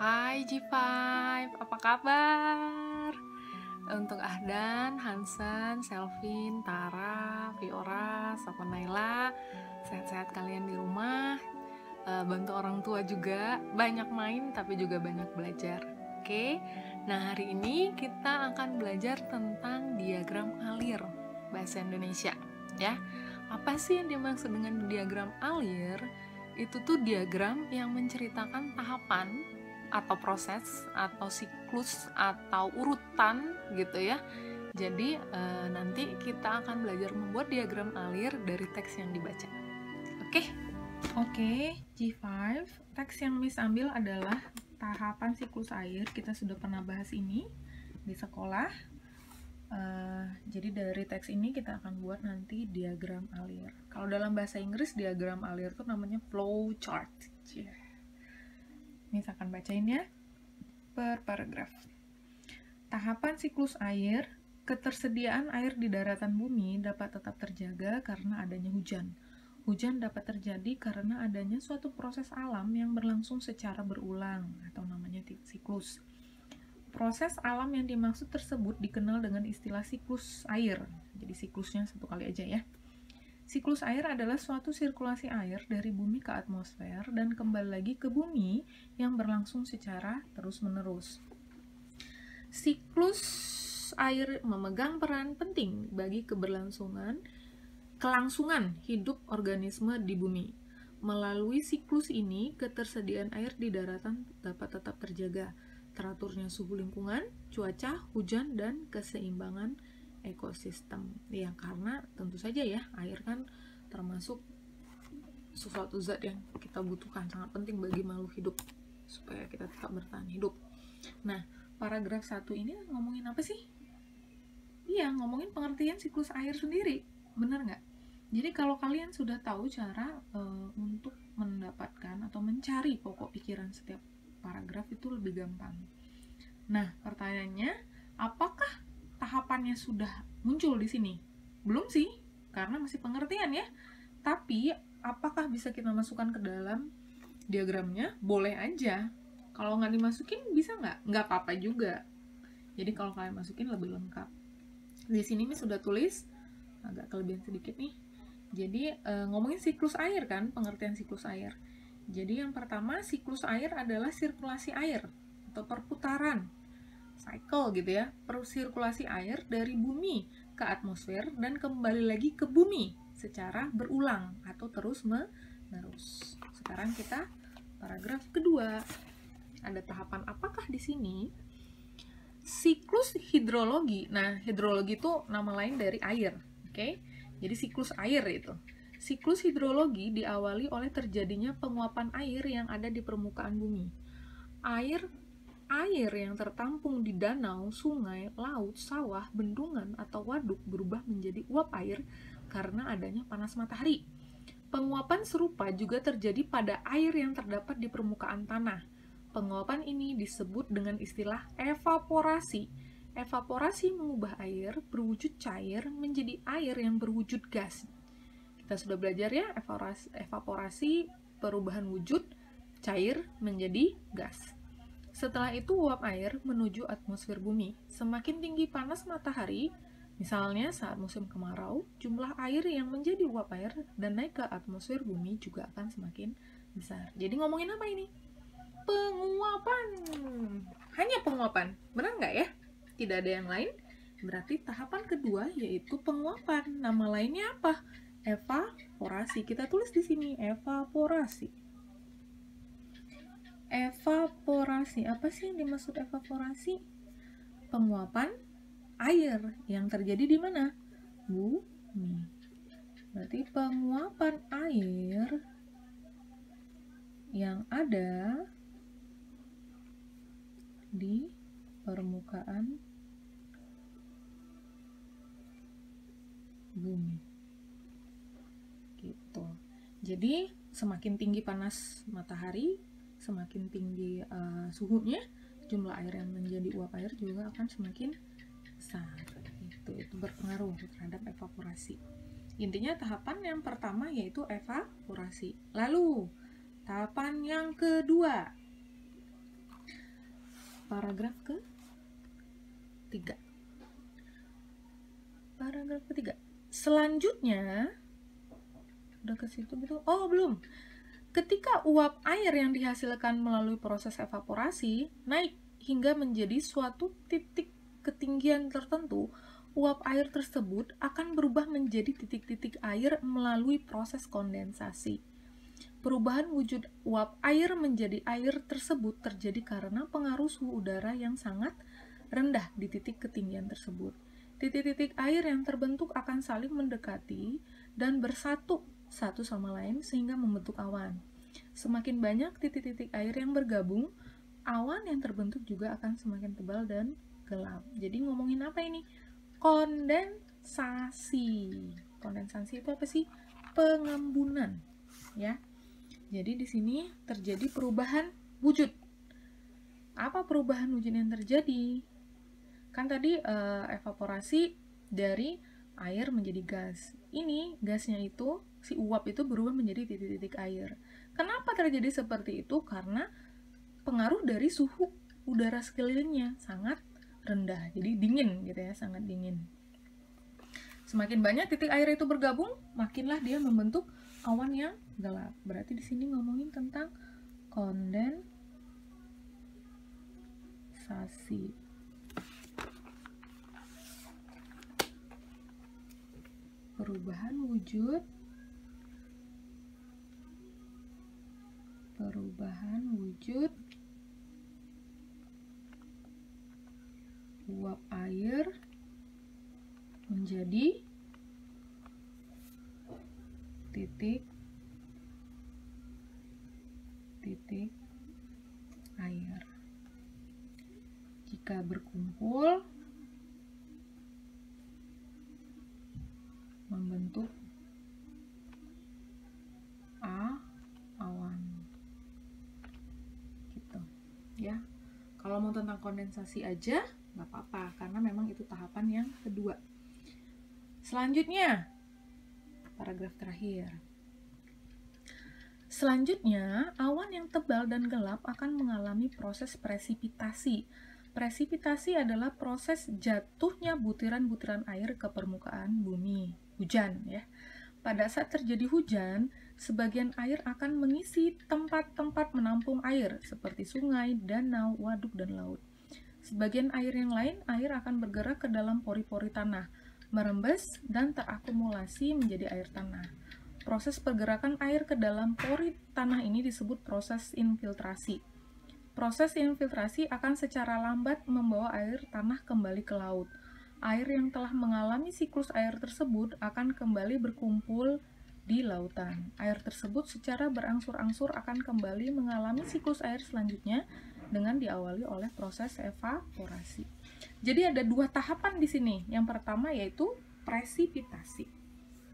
Hai G5, apa kabar? Untuk Ahdan, Hansen, Selvin, Tara, Fiora, Sapa Naila, sehat-sehat kalian di rumah, bantu orang tua juga, banyak main tapi juga banyak belajar. Oke, nah hari ini kita akan belajar tentang diagram alir bahasa Indonesia ya. Apa sih yang dimaksud dengan diagram alir? Itu tuh diagram yang menceritakan tahapan atau proses atau siklus atau urutan gitu ya. Jadi nanti kita akan belajar membuat diagram alir dari teks yang dibaca. Oke, G5, teks yang Miss ambil adalah tahapan siklus air. Kita sudah pernah bahas ini di sekolah. Jadi dari teks ini kita akan buat nanti diagram alir. Kalau dalam bahasa Inggris diagram alir itu namanya flow chart. Miss akan bacain ya per paragraf. Tahapan siklus air, ketersediaan air di daratan bumi dapat tetap terjaga karena adanya hujan. Hujan dapat terjadi karena adanya suatu proses alam yang berlangsung secara berulang atau namanya siklus. Proses alam yang dimaksud tersebut dikenal dengan istilah siklus air. Jadi siklusnya satu kali aja ya. Siklus air adalah suatu sirkulasi air dari bumi ke atmosfer dan kembali lagi ke bumi yang berlangsung secara terus-menerus. Siklus air memegang peran penting bagi kelangsungan hidup organisme di bumi. Melalui siklus ini, ketersediaan air di daratan dapat tetap terjaga, teraturnya suhu lingkungan, cuaca, hujan, dan keseimbangan ekosistem. Ya, karena tentu saja ya, air kan termasuk sesuatu zat yang kita butuhkan, sangat penting bagi makhluk hidup supaya kita tetap bertahan hidup. Nah, paragraf 1 ini ngomongin apa sih? Iya, ngomongin pengertian siklus air sendiri. Bener nggak? Jadi kalau kalian sudah tahu cara untuk mendapatkan atau mencari pokok pikiran setiap paragraf itu lebih gampang. Nah, pertanyaannya, apakah tahapannya sudah muncul di sini? Belum sih, karena masih pengertian ya. Tapi, apakah bisa kita masukkan ke dalam diagramnya? Boleh aja. Kalau nggak dimasukin, bisa nggak? Nggak apa-apa juga. Jadi kalau kalian masukin lebih lengkap. Di sini nih sudah tulis, agak kelebihan sedikit nih. Jadi ngomongin siklus air kan, pengertian siklus air. Jadi yang pertama, siklus air adalah sirkulasi air atau perputaran, cycle gitu ya, sirkulasi air dari bumi ke atmosfer dan kembali lagi ke bumi secara berulang atau terus-menerus. Sekarang kita paragraf kedua. Ada tahapan apakah di sini? Siklus hidrologi. Nah, hidrologi itu nama lain dari air, oke? Jadi siklus air itu. Siklus hidrologi diawali oleh terjadinya penguapan air yang ada di permukaan bumi. Air yang tertampung di danau, sungai, laut, sawah, bendungan, atau waduk berubah menjadi uap air karena adanya panas matahari. Penguapan serupa juga terjadi pada air yang terdapat di permukaan tanah. Penguapan ini disebut dengan istilah evaporasi. Evaporasi mengubah air berwujud cair menjadi air yang berwujud gas. Kita sudah belajar ya, evaporasi perubahan wujud cair menjadi gas. Setelah itu uap air menuju atmosfer bumi. Semakin tinggi panas matahari, misalnya saat musim kemarau, jumlah air yang menjadi uap air dan naik ke atmosfer bumi juga akan semakin besar. Jadi ngomongin apa ini? Penguapan. Hanya penguapan. Benar nggak ya? Tidak ada yang lain. Berarti tahapan kedua yaitu penguapan. Nama lainnya apa? Evaporasi. Kita tulis di sini evaporasi. Evaporasi. Apa sih yang dimaksud evaporasi? Penguapan air yang terjadi di mana? Bumi. Berarti penguapan air yang ada di permukaan bumi. Gitu. Jadi semakin tinggi panas matahari, semakin tinggi suhunya, jumlah air yang menjadi uap air juga akan semakin besar. Itu berpengaruh terhadap evaporasi. Intinya tahapan yang pertama yaitu evaporasi. Lalu tahapan yang kedua Paragraf ketiga. Paragraf ketiga. Selanjutnya, udah ke situ gitu? Oh, belum. Ketika uap air yang dihasilkan melalui proses evaporasi naik hingga menjadi suatu titik ketinggian tertentu, uap air tersebut akan berubah menjadi titik-titik air melalui proses kondensasi. Perubahan wujud uap air menjadi air tersebut terjadi karena pengaruh suhu udara yang sangat rendah di titik ketinggian tersebut. Titik-titik air yang terbentuk akan saling mendekati dan bersatu satu sama lain sehingga membentuk awan. Semakin banyak titik-titik air yang bergabung, awan yang terbentuk juga akan semakin tebal dan gelap. Jadi ngomongin apa ini? Kondensasi. Kondensasi itu apa sih? Pengembunan, ya. Jadi di sini terjadi perubahan wujud. Apa perubahan wujud yang terjadi? Kan tadi evaporasi dari air menjadi gas. Ini gasnya itu, si uap itu berubah menjadi titik-titik air. Kenapa terjadi seperti itu? Karena pengaruh dari suhu udara sekelilingnya sangat rendah. Jadi dingin gitu ya, sangat dingin. Semakin banyak titik air itu bergabung, makinlah dia membentuk awan yang gelap. Berarti di sini ngomongin tentang kondensasi. Perubahan wujud uap air menjadi titik air. Jika berkumpul membentuk awan gitu ya. Kalau mau tentang kondensasi aja nggak apa-apa karena memang itu tahapan yang kedua. Selanjutnya paragraf terakhir. Selanjutnya, awan yang tebal dan gelap akan mengalami proses presipitasi. Presipitasi adalah proses jatuhnya butiran-butiran air ke permukaan bumi. Hujan ya. Pada saat terjadi hujan, sebagian air akan mengisi tempat-tempat menampung air seperti sungai, danau, waduk, dan laut. Sebagian air yang lain, air akan bergerak ke dalam pori-pori tanah, merembes dan terakumulasi menjadi air tanah. Proses pergerakan air ke dalam pori tanah ini disebut proses infiltrasi. Proses infiltrasi akan secara lambat membawa air tanah kembali ke laut. Air yang telah mengalami siklus air tersebut akan kembali berkumpul di lautan. Air tersebut secara berangsur-angsur akan kembali mengalami siklus air selanjutnya dengan diawali oleh proses evaporasi. Jadi ada dua tahapan di sini. Yang pertama yaitu presipitasi.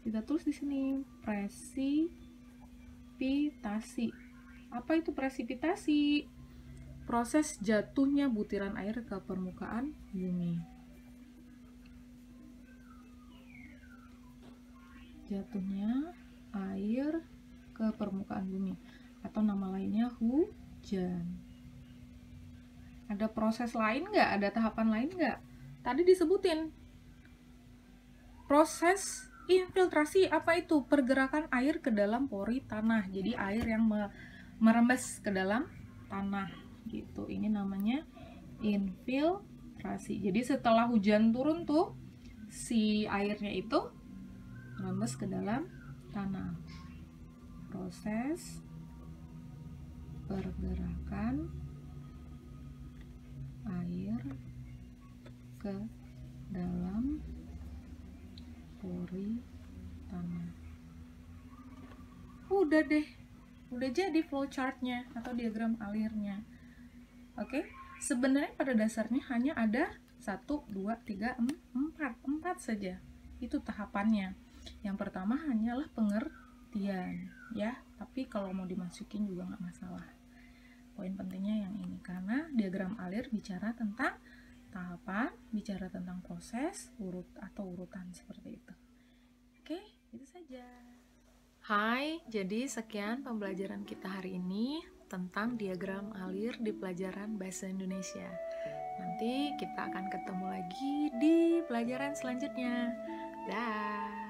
Kita tulis di sini presipitasi. Apa itu presipitasi? Proses jatuhnya butiran air ke permukaan bumi. Jatuhnya air ke permukaan bumi atau nama lainnya hujan. Ada proses lain nggak? Ada tahapan lain nggak? Tadi disebutin proses infiltrasi. Apa itu? Pergerakan air ke dalam pori tanah. Jadi air yang merembes ke dalam tanah gitu. Ini namanya infiltrasi. Jadi setelah hujan turun tuh si airnya itu merembes ke dalam tanah. Proses pergerakan air ke dalam pori tanah. Udah deh, udah jadi flowchartnya atau diagram alirnya. Oke, sebenarnya pada dasarnya hanya ada 1, 2, 3, 4 saja. Itu tahapannya. Yang pertama hanyalah pengertian, ya. Tapi kalau mau dimasukin juga nggak masalah. Poin pentingnya yang ini karena diagram alir bicara tentang tahapan, bicara tentang proses, urutan seperti itu. Oke, itu saja. Hai, jadi sekian pembelajaran kita hari ini tentang diagram alir di pelajaran Bahasa Indonesia. Nanti kita akan ketemu lagi di pelajaran selanjutnya. Dah.